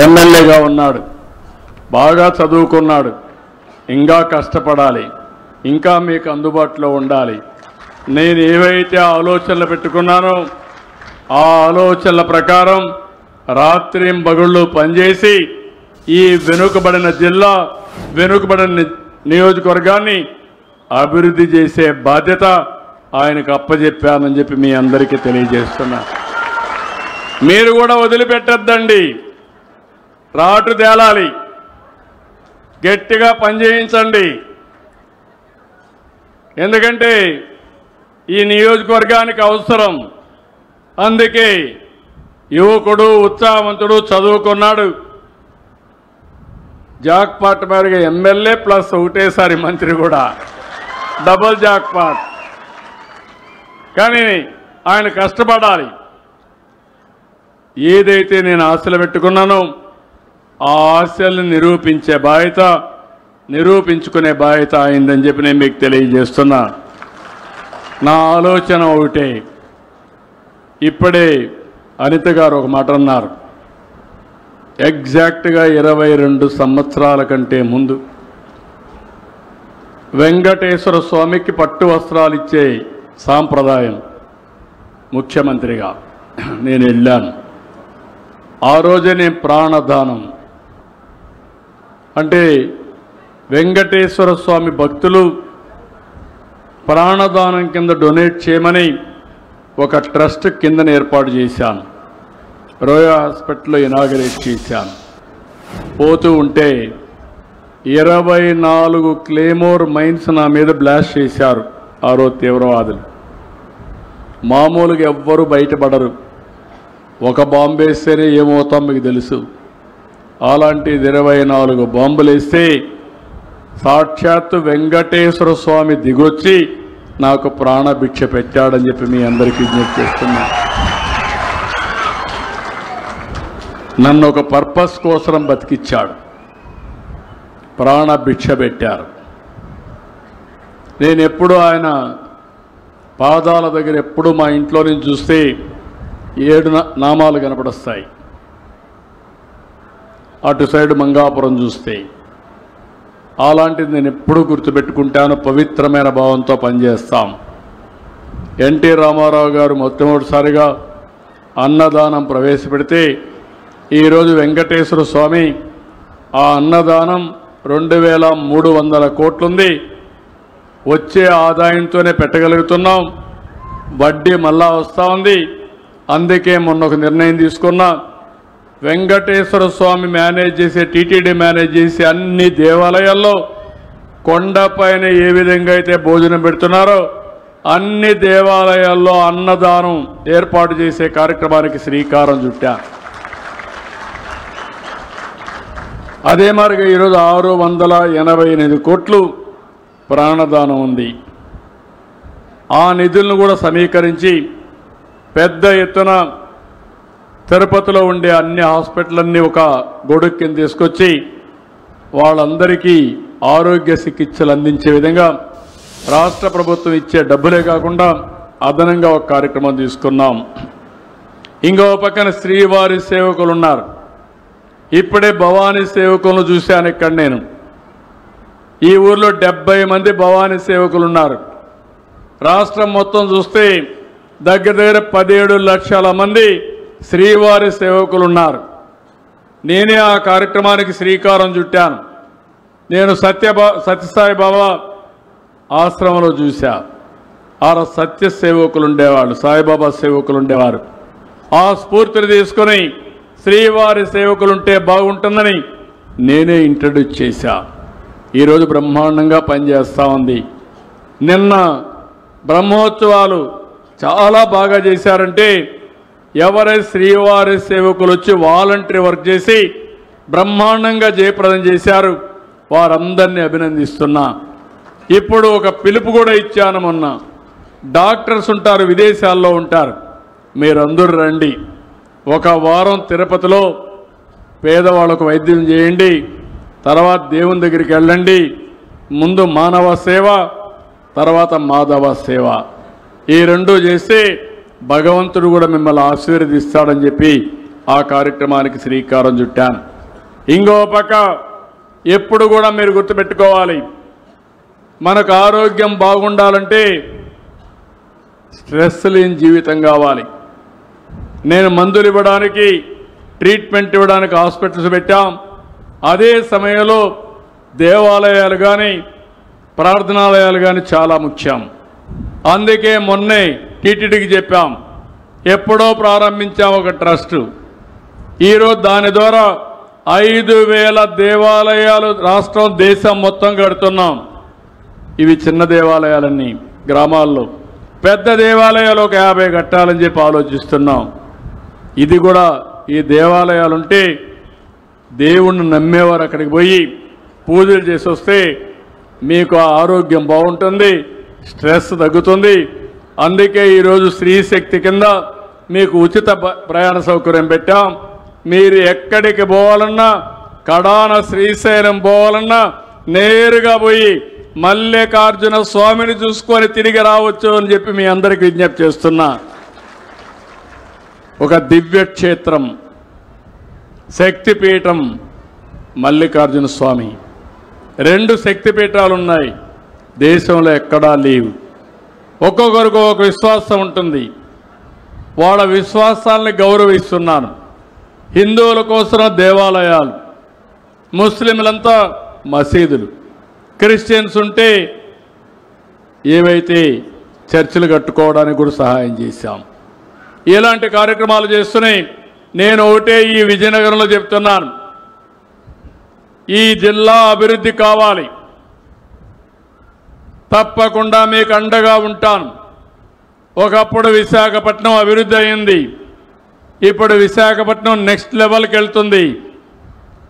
ఎమ్మెల్యేగా ఉన్నాడు, బాగా చదువుకున్నాడు, ఇంకా కష్టపడాలి, ఇంకా మీకు అందుబాటులో ఉండాలి. నేను ఏవైతే ఆలోచనలు పెట్టుకున్నానో ఆ ఆలోచనల ప్రకారం రాత్రింబగళ్ళు పనిచేసి ఈ వెనుకబడిన జిల్లా, వెనుకబడిన నియోజకవర్గాన్ని అభివృద్ధి చేసే బాధ్యత ఆయనకు అప్పచెప్పానని చెప్పి మీ అందరికీ తెలియజేస్తున్నా. మీరు కూడా వదిలిపెట్టద్దండి, రాటు తేలాలి, గట్టిగా పనిచేయించండి. ఎందుకంటే ఈ నియోజకవర్గానికి అవసరం. అందుకే యువకుడు, ఉత్సాహవంతుడు, చదువుకున్నాడు, జాక్పాట్ మేరగా ఎమ్మెల్యే ప్లస్ ఒకటేసారి మంత్రి కూడా, డబుల్ జాక్పాట్. కానీ ఆయన కష్టపడాలి. ఏదైతే నేను ఆశలు పెట్టుకున్నానో ఆ ఆశల్ని నిరూపించే బాధ్యత, నిరూపించుకునే బాధ్యత అయిందని చెప్పి నేను మీకు తెలియజేస్తున్నా. నా ఆలోచన ఒకటే. ఇప్పుడే అనిత గారు ఒక మాట అన్నారు. ఎగ్జాక్ట్గా 22 సంవత్సరాల కంటే ముందు వెంకటేశ్వర స్వామికి పట్టు వస్త్రాలు ఇచ్చే సాంప్రదాయం ముఖ్యమంత్రిగా నేను వెళ్ళాను. ఆ రోజే నేను ప్రాణదానం అంటే వెంకటేశ్వర స్వామి భక్తులు ప్రాణదానం కింద డొనేట్ చేయమని ఒక ట్రస్ట్ కిందన ఏర్పాటు చేశాను. రోయా హాస్పిటల్లో ఇనాగరేట్ చేశాను. పోతూ ఉంటే 24 క్లేమోర్ మైన్స్ నా మీద బ్లాస్ట్ చేశారు ఆ రోజు తీవ్రవాదులు. మామూలుగా ఎవ్వరూ బయటపడరు. ఒక బాంబు వేస్తేనే ఏమవుతాం మీకు తెలుసు. అలాంటిది 24 బాంబులు వేస్తే సాక్షాత్తు వెంకటేశ్వర స్వామి దిగొచ్చి నాకు ప్రాణభిక్ష పెట్టాడని చెప్పి మీ అందరికీ విజ్ఞప్తి చేస్తున్నా. నన్ను ఒక పర్పస్ కోసం బతికిచ్చాడు, ప్రాణభిక్ష పెట్టారు. నేను ఎప్పుడు ఆయన పాదాల దగ్గర ఎప్పుడు మా ఇంట్లో నుంచి చూస్తే 7 నామాలు కనపడొస్తాయి. అటు సైడ్ మంగాపురం చూస్తే అలాంటిది నేను ఎప్పుడూ గుర్తుపెట్టుకుంటాను. పవిత్రమైన భావంతో పనిచేస్తాం. ఎన్టీ రామారావు గారు మొట్టమొదటిసారిగా అన్నదానం ప్రవేశపెడితే ఈరోజు వెంకటేశ్వర స్వామి ఆ అన్నదానం 2300 కోట్లుంది. వచ్చే ఆదాయంతోనే పెట్టగలుగుతున్నాం. వడ్డీ మళ్ళా వస్తూ ఉంది. అందుకే మొన్న ఒక నిర్ణయం తీసుకున్నా. వెంకటేశ్వర స్వామి మేనేజ్ చేసే, టీటీడీ మేనేజ్ చేసే అన్ని దేవాలయాల్లో కొండపైన ఏ విధంగా అయితే భోజనం పెడుతున్నారో అన్ని దేవాలయాల్లో అన్నదానం ఏర్పాటు చేసే కార్యక్రమానికి శ్రీకారం చుట్టా. అదే మరిగా ఈరోజు 688 కోట్లు ప్రాణదానం ఉంది. ఆ నిధులను కూడా సమీకరించి పెద్ద ఎత్తున తిరుపతిలో ఉండే అన్ని హాస్పిటల్లన్నీ ఒక గొడుగు కింద తీసుకొచ్చి వాళ్ళందరికీ ఆరోగ్య చికిత్సలు అందించే విధంగా రాష్ట్ర ప్రభుత్వం ఇచ్చే డబ్బులే కాకుండా అదనంగా ఒక కార్యక్రమం తీసుకున్నాం. ఇంకో పక్కన శ్రీవారి సేవకులు ఉన్నారు. ఇప్పుడే భవానీ సేవకులను చూశాను ఇక్కడ నేను. ఈ ఊర్లో 70 మంది భవానీ సేవకులు ఉన్నారు. రాష్ట్రం మొత్తం చూస్తే దగ్గర 17 లక్షల మంది శ్రీవారి సేవకులు ఉన్నారు. నేనే ఆ కార్యక్రమానికి శ్రీకారం చుట్టాను. నేను సత్యసాయి బాబా ఆశ్రమంలో చూశా. ఆ సత్య సేవకులు ఉండేవాళ్ళు, సాయిబాబా సేవకులు ఉండేవారు. ఆ స్ఫూర్తిని తీసుకొని శ్రీవారి సేవకులుంటే బాగుంటుందని నేనే ఇంట్రడ్యూస్ చేశా. ఈరోజు బ్రహ్మాండంగా పనిచేస్తూ ఉంది. నిన్న బ్రహ్మోత్సవాలు చాలా బాగా చేశారంటే ఎవరైతే శ్రీవారి సేవకులు వచ్చి వాలంటరీ వర్క్ చేసి బ్రహ్మాండంగా జయప్రదం చేశారు. వారందరినీ అభినందిస్తున్నా. ఇప్పుడు ఒక పిలుపు కూడా ఇచ్చాను. మొన్న డాక్టర్స్ ఉంటారు, విదేశాల్లో ఉంటారు, మీరందరూ రండి. ఒక వారం తిరుపతిలో పేదవాళ్ళకు వైద్యం చేయండి, తర్వాత దేవుని దగ్గరికి వెళ్ళండి. ముందు మానవ సేవ, తర్వాత మాధవ సేవ. ఈ రెండు చేస్తే భగవంతుడు కూడా మిమ్మల్ని ఆశీర్వదిస్తాడని చెప్పి ఆ కార్యక్రమానికి శ్రీకారం చుట్టాను. ఇంకో పక్క ఎప్పుడు కూడా మీరు గుర్తుపెట్టుకోవాలి, మనకు ఆరోగ్యం బాగుండాలంటే స్ట్రెస్ లేని జీవితం కావాలి. నేను మందులు ఇవ్వడానికి, ట్రీట్మెంట్ ఇవ్వడానికి హాస్పిటల్స్ పెట్టాం. అదే సమయంలో దేవాలయాలు కానీ ప్రార్థనాలయాలు కానీ చాలా ముఖ్యం. అందుకే మొన్నే టీటీడీకి చెప్పాం, ఎప్పుడో ప్రారంభించాం ఒక ట్రస్ట్. ఈరోజు దాని ద్వారా 5,000 దేవాలయాలు రాష్ట్రం దేశం మొత్తం కడుతున్నాం. ఇవి చిన్న దేవాలయాలన్నీ గ్రామాల్లో, పెద్ద దేవాలయాలు ఒక 50 కట్టాలని చెప్పి ఆలోచిస్తున్నాం. ఇది కూడా ఈ దేవాలయాలుంటే దేవుణ్ణి నమ్మేవారు అక్కడికి పోయి పూజలు చేసి వస్తే మీకు ఆరోగ్యం బాగుంటుంది, స్ట్రెస్ తగ్గుతుంది. అందుకే ఈరోజు స్త్రీ శక్తి కింద మీకు ఉచిత ప్రయాణ సౌకర్యం పెట్టాం. మీరు ఎక్కడికి పోవాలన్నా, కడాన శ్రీశైలం పోవాలన్నా నేరుగా పోయి మల్లికార్జున స్వామిని చూసుకొని తిరిగి రావచ్చు అని చెప్పి మీ అందరికీ విజ్ఞప్తి చేస్తున్నా. ఒక దివ్య క్షేత్రం, శక్తిపీఠం మల్లికార్జున స్వామి. 2 శక్తిపీఠాలు ఉన్నాయి, దేశంలో ఎక్కడా లేవు. ఒక్కొక్కరికి ఒక విశ్వాసం ఉంటుంది, వాళ్ళ విశ్వాసాలని గౌరవిస్తున్నాను. హిందువుల కోసం దేవాలయాలు, ముస్లింలంతా మసీదులు, క్రిస్టియన్స్ ఉంటే ఏవైతే చర్చిలు కట్టుకోవడానికి కూడా సహాయం చేశాం. ఇలాంటి కార్యక్రమాలు చేస్తున్నాయి. నేను ఒకటే ఈ విజయనగరంలో చెప్తున్నాను, ఈ జిల్లా అభివృద్ధి కావాలి, తప్పకుండా మీకు అండగా ఉంటాను. ఒకప్పుడు విశాఖపట్నం అభివృద్ధి అయింది, ఇప్పుడు విశాఖపట్నం నెక్స్ట్ లెవెల్కి వెళ్తుంది.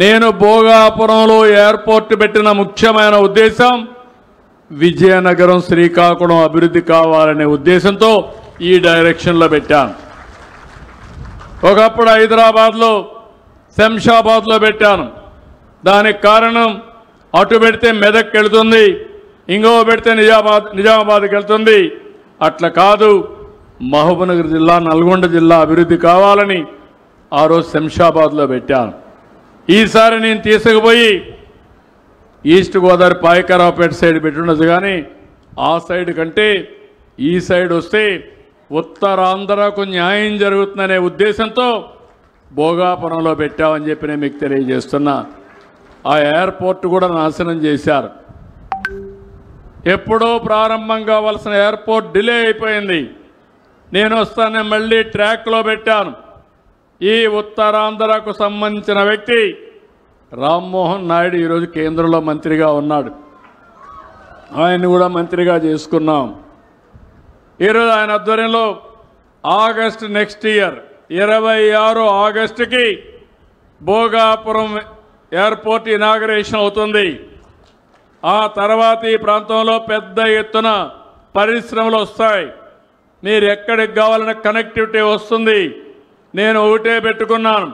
నేను భోగాపురంలో ఎయిర్పోర్ట్ పెట్టిన ముఖ్యమైన ఉద్దేశం విజయనగరం, శ్రీకాకుళం అభివృద్ధి కావాలనే ఉద్దేశంతో ఈ డైరెక్షన్లో పెట్టాను. ఒకప్పుడు హైదరాబాద్లో, శంషాబాద్లో పెట్టాను. దానికి కారణం అటు పెడితే మెదక్ వెళ్తుంది, ఇంకో పెడితే నిజామాబాద్కి వెళ్తుంది. అట్లా కాదు, మహబూబ్నగర్ జిల్లా, నల్గొండ జిల్లా అభివృద్ధి కావాలని ఆ రోజు శంషాబాద్లో పెట్టాను. ఈసారి నేను తీసుకుపోయి ఈస్ట్ గోదావరి పాయకరావుపేట సైడ్ పెట్టుండదు, కానీ ఆ సైడ్ కంటే ఈ సైడ్ వస్తే ఉత్తరాంధ్రకు న్యాయం జరుగుతుందనే ఉద్దేశంతో భోగాపురంలో పెట్టామని చెప్పి నేను మీకు తెలియజేస్తున్నా. ఆ ఎయిర్పోర్ట్ కూడా నాశనం చేశారు. ఎప్పుడో ప్రారంభం కావాల్సిన ఎయిర్పోర్ట్ డిలే అయిపోయింది. నేను వస్తానే మళ్ళీ ట్రాక్లో పెట్టాను. ఈ ఉత్తరాంధ్రకు సంబంధించిన వ్యక్తి రామ్మోహన్ నాయుడు ఈరోజు కేంద్రంలో మంత్రిగా ఉన్నాడు. ఆయన్ని కూడా మంత్రిగా చేసుకున్నాం. ఈరోజు ఆయన ఆధ్వర్యంలో ఆగస్టు నెక్స్ట్ ఇయర్ 26 ఆగస్టుకి భోగాపురం ఎయిర్పోర్ట్ ఇనాగరేషన్ అవుతుంది. ఆ తర్వాత ఈ ప్రాంతంలో పెద్ద ఎత్తున పరిశ్రమలు వస్తాయి. మీరు ఎక్కడికి కావాలన్న కనెక్టివిటీ వస్తుంది. నేను ఒకటే పెట్టుకున్నాను,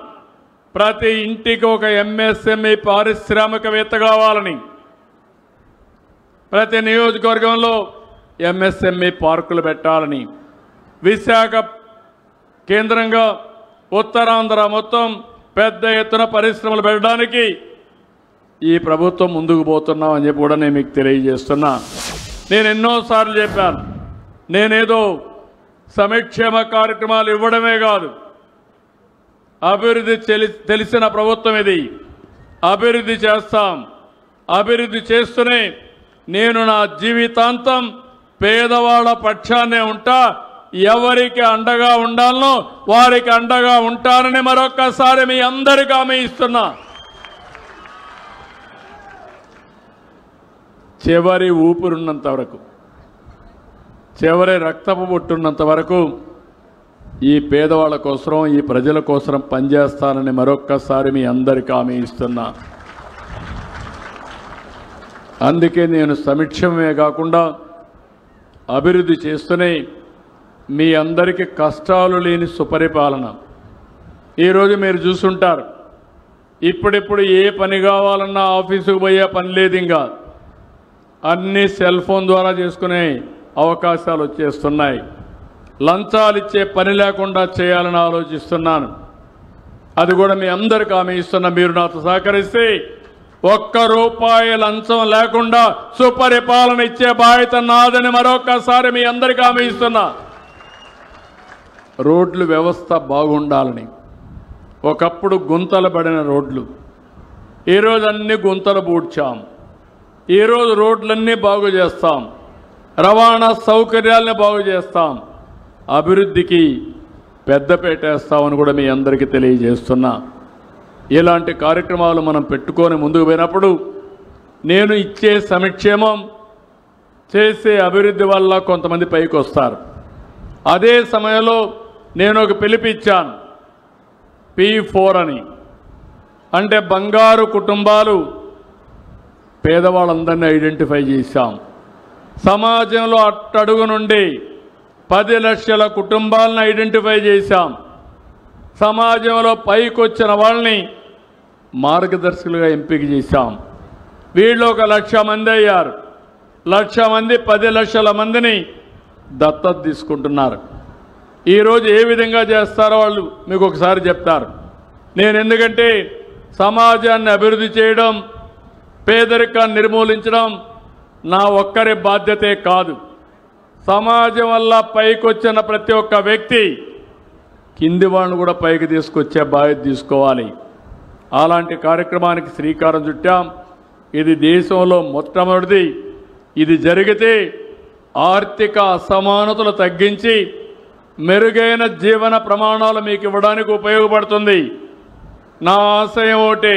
ప్రతి ఇంటికి ఒక ఎంఎస్ఎంఈ పారిశ్రామికవేత్త కావాలని. ప్రతి నియోజకవర్గంలో ఎంఎస్ఎంఈ పార్కులు పెట్టాలని. విశాఖ కేంద్రంగా ఉత్తరాంధ్ర మొత్తం పెద్ద ఎత్తున పరిశ్రమలు పెట్టడానికి ఈ ప్రభుత్వం ముందుకు పోతున్నామని చెప్పి కూడా నేను మీకు తెలియజేస్తున్నా. నేను ఎన్నోసార్లు చెప్పాను, నేనేదో సంక్షేమ కార్యక్రమాలు ఇవ్వడమే కాదు, అభివృద్ధి తెలిసిన ప్రభుత్వం ఇది. అభివృద్ధి చేస్తాం. అభివృద్ధి చేస్తూనే నేను నా జీవితాంతం పేదవాళ్ళ పక్షాన్నే ఉంటా. ఎవరికి అండగా ఉండాలనో వారికి అండగా ఉంటానని మరొక్కసారి మీ అందరికీ హామీ ఇస్తున్నా. చివరి ఊపిరున్నంత వరకు, చివరి రక్తపు బొట్టున్నంత వరకు ఈ పేదవాళ్ళ కోసం, ఈ ప్రజల కోసం పనిచేస్తానని మరొక్కసారి మీ అందరికీ హామీ ఇస్తున్నా. అందుకే నేను సంక్షేమమే కాకుండా అభివృద్ధి చేస్తూనే మీ అందరికీ కష్టాలు లేని సుపరిపాలన. ఈరోజు మీరు చూసుంటారు, ఇప్పుడిప్పుడు ఏ పని కావాలన్నా ఆఫీసుకు పోయే పని లేదు. ఇంకా అన్నీ సెల్ ఫోన్ ద్వారా చేసుకునే అవకాశాలు వచ్చేస్తున్నాయి. లంచాలు ఇచ్చే పని లేకుండా చేయాలని ఆలోచిస్తున్నాను. అది కూడా మీ అందరికీ హామీ ఇస్తున్నా. మీరు నాతో సహకరిస్తే ₹1 లంచం లేకుండా సుపరిపాలన ఇచ్చే బాధ్యత నాదని మరొకసారి మీ అందరికీ హామీ ఇస్తున్నా. రోడ్లు వ్యవస్థ బాగుండాలని, ఒకప్పుడు గుంతలు పడిన రోడ్లు, ఈరోజు అన్ని గుంతలు పూడ్చాం. ఈరోజు రోడ్లన్నీ బాగు చేస్తాం, రవాణా సౌకర్యాలని బాగు చేస్తాం, అభివృద్ధికి పెద్దపీట వేస్తామని కూడా మీ అందరికీ తెలియజేస్తున్నా. ఇలాంటి కార్యక్రమాలు మనం పెట్టుకొని ముందుకు పోయినప్పుడు నేను ఇచ్చే సంక్షేమం చేసే అభివృద్ధి వల్ల కొంతమంది పైకి వస్తారు. అదే సమయంలో నేను ఒక పిలిపిచ్చాను, P4 అని. అంటే బంగారు కుటుంబాలు, పేదవాళ్ళందరినీ ఐడెంటిఫై చేశాం. సమాజంలో అట్టడుగు నుండి 10 లక్షల కుటుంబాలను ఐడెంటిఫై చేశాం. సమాజంలో పైకొచ్చిన వాళ్ళని మార్గదర్శకులుగా ఎంపిక చేశాం. వీళ్ళు 1,00,000 మంది అయ్యారు. 1,00,000 మంది 10 లక్షల మందిని దత్తత తీసుకుంటున్నారు. ఈరోజు ఏ విధంగా చేస్తారో వాళ్ళు మీకు ఒకసారి చెప్తారు. నేను ఎందుకంటే సమాజాన్ని అభివృద్ధి చేయడం, పేదరికాన్ని నిర్మూలించడం నా ఒక్కరి బాధ్యతే కాదు. సమాజం వల్ల పైకొచ్చిన ప్రతి ఒక్క వ్యక్తి కింది వాళ్ళను కూడా పైకి తీసుకొచ్చే బాధ్యత తీసుకోవాలి. అలాంటి కార్యక్రమానికి శ్రీకారం చుట్టాం. ఇది దేశంలో మొట్టమొదటిది. ఇది జరిగితే ఆర్థిక అసమానతలు తగ్గించి మెరుగైన జీవన ప్రమాణాలు మీకు ఇవ్వడానికి ఉపయోగపడుతుంది. నా ఆశయం ఒకటి,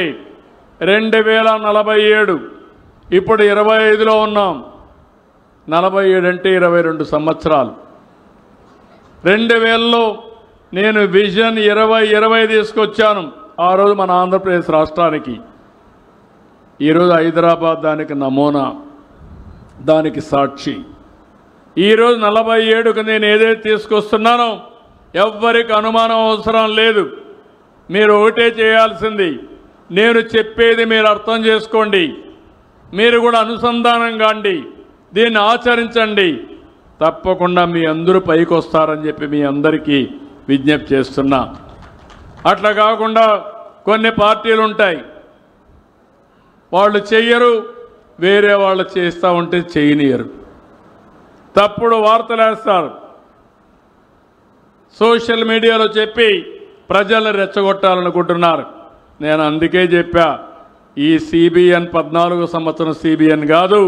2047, ఇప్పుడు 25లో ఉన్నాం. 47 అంటే 22 సంవత్సరాలు. 2000లో నేను విజన్ 2020 తీసుకొచ్చాను. ఆ రోజు మన ఆంధ్రప్రదేశ్ రాష్ట్రానికి. ఈరోజు హైదరాబాద్ దానికి నమూనా, దానికి సాక్షి. ఈరోజు 47కు నేను ఏదైతే తీసుకొస్తున్నానో ఎవ్వరికి అనుమానం అవసరం లేదు. మీరు ఒకటే చేయాల్సింది, నేను చెప్పేది మీరు అర్థం చేసుకోండి, మీరు కూడా అనుసంధానం కాండి, దీన్ని ఆచరించండి. తప్పకుండా మీ అందరూ పైకి వస్తారని చెప్పి మీ అందరికీ విజ్ఞప్తి చేస్తున్నా. అట్లా కాకుండా కొన్ని పార్టీలు ఉంటాయి, వాళ్ళు చెయ్యరు, వేరే వాళ్ళు చేస్తూ ఉంటే చేయనియరు, తప్పుడు వార్తలు వేస్తారు, సోషల్ మీడియాలో చెప్పి ప్రజలను రెచ్చగొట్టాలనుకుంటున్నారు. నేను అందుకే చెప్పా, ఈ CBN 14 సంవత్సరం CBN కాదు,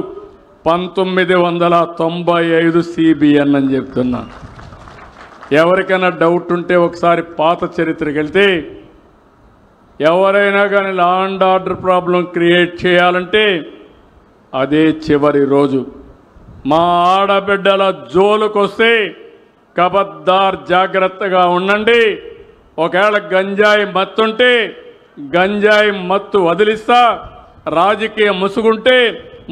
1995 CBN అని చెప్తున్నా. ఎవరికైనా డౌట్ ఉంటే ఒకసారి పాత చరిత్రకి వెళ్తే, ఎవరైనా కానీ law and order problem create చేయాలంటే అదే చివరి రోజు. మా ఆడబిడ్డల జోలుకొస్తే కబద్దార్ జాగ్రత్తగా ఉండండి. ఒకవేళ గంజాయి మత్తుంటే గంజాయి మత్తు వదిలిస్తా, రాజకీయ ముసుగుంటే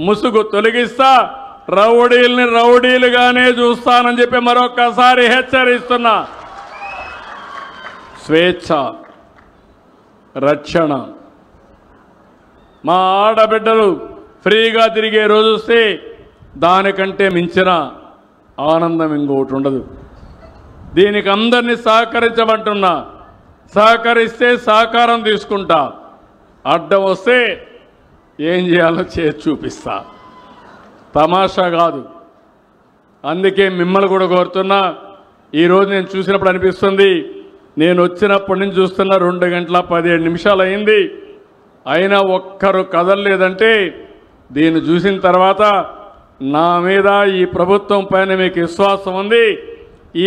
ముసుగు తొలగిస్తా, రౌడీల్ని రౌడీలుగానే చూస్తానని చెప్పి మరొకసారి హెచ్చరిస్తున్నా. స్వేచ్ఛ, రక్షణ, మా ఆడబిడ్డలు ఫ్రీగా తిరిగే రోజు వస్తే దానికంటే మించిన ఆనందం ఇంకొకటి ఉండదు. దీనికి అందరినీ సహకరించమంటున్నా. సహకరిస్తే సహకారం తీసుకుంటా, అడ్డం వస్తే ఏం చేయాలో చేసి చూపిస్తా. తమాషా కాదు. అందుకే మిమ్మల్ని కూడా కోరుతున్నా. ఈరోజు నేను చూసినప్పుడు అనిపిస్తుంది, నేను వచ్చినప్పటి నుంచి చూస్తున్నా 2 గంటల 17 నిమిషాలు అయింది, అయినా ఒక్కరు కదలలేదంటే దీన్ని చూసిన తర్వాత నా మీద, ఈ ప్రభుత్వం పైన మీకు విశ్వాసం ఉంది. ఈ